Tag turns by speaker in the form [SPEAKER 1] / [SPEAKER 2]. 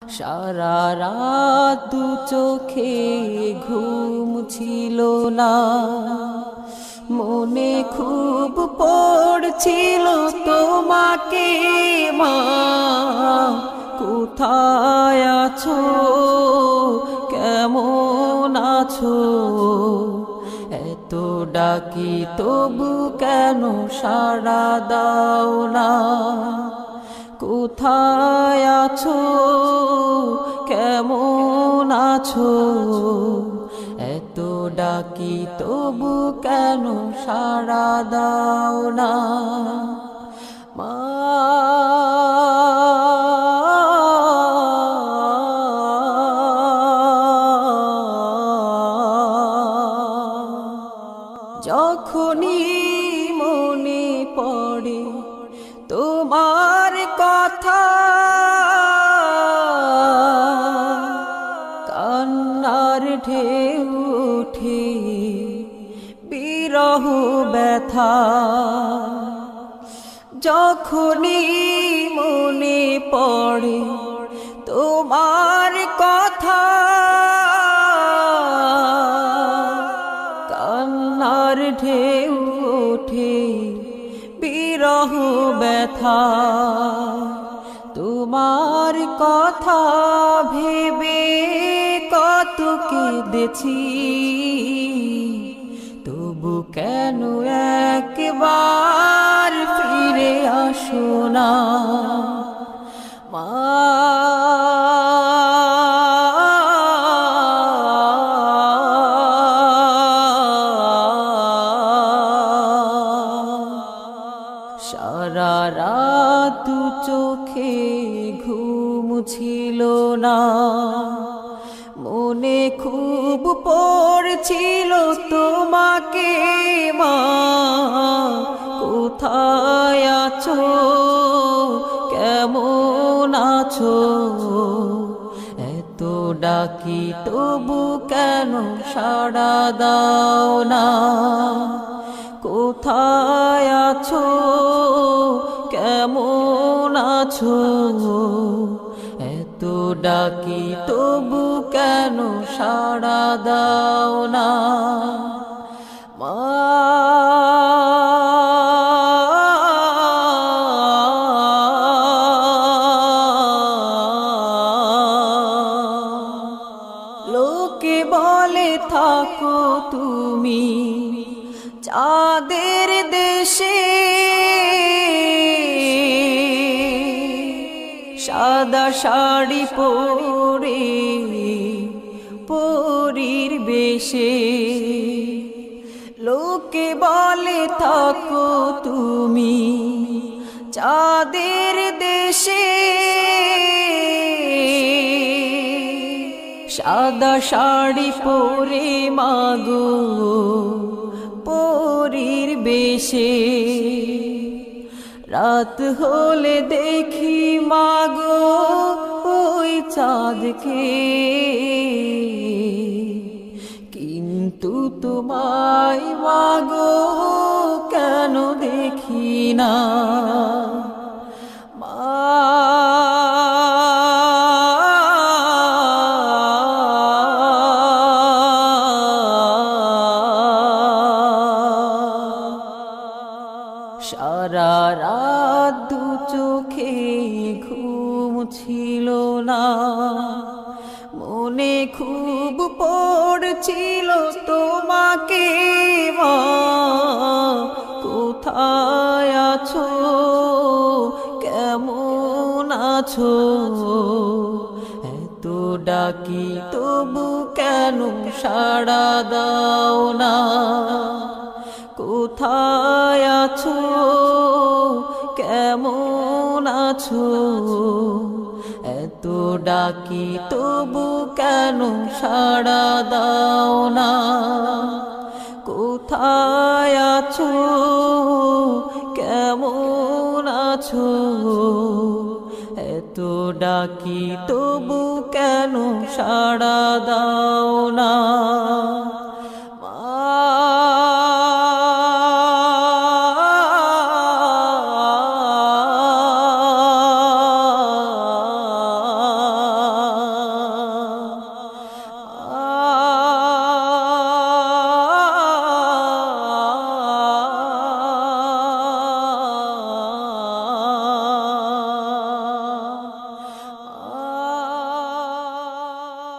[SPEAKER 1] সারা রাত দু চোখে ঘুম ছিল না, মনে খুব পড়ছিল তোমাকে মা। কোথায় আছো, কেমন আছো, এত ডাকি তবু কেন সাড়া দাও না। কোথায় আছো, কেমন আছো, এত ডাকি তবু কেন সাড়া দাও না মা। যখনই মনে পড়ে তোমার কথা, কান্নার ঢেউ ওঠে বিরহ ব্যথা। যখনই মনে পড়ে তোমার কথা, কান্নার ঢেউ ওঠে বিরহ ব্যথা। তোমার কথা ভেবে কত কেঁদেছি, তবু কেন একবার ফিরে আসো না মা। সারা রাত দু চোখে ঘুম ছিল না, মনে খুব পড়ছিল তোমাকে মা। কোথায় আছো, কেমন আছো, এত ডাকি তবু কেন সাড়া দাও না। কোথায় আছো, কেমন আছো, এত ডাকি তবু কেন সাড়া দাও না মা। লোকে বলে থাকো তুমি চাঁদের দেশে, সাদা শাড়ি পরে পরীর বেশে। লোকে বলে থাকো তুমি চাঁদের দেশে, সাদা শাড়ি পরে মাগো পরীর বেশে। রাত হলে দেখি মাগো ওই চাঁদকে, কিন্তু তোমায় মাগো কেন দেখি না মা। সারা রাত দু চোখে ঘুম ছিল না, মনে খুব পড়ছিল তোমাকে মা। কোথায় আছো, কেমন আছো, এত ডাকি তবু কেন সাড়া দাও না। কোথায় আছো, কেমন আছো, এত ডাকি তবু কেন সাড়া দাও না। কোথায় আছো, কেমন আছো, এত ডাকি তবু কেন সাড়া দাও না।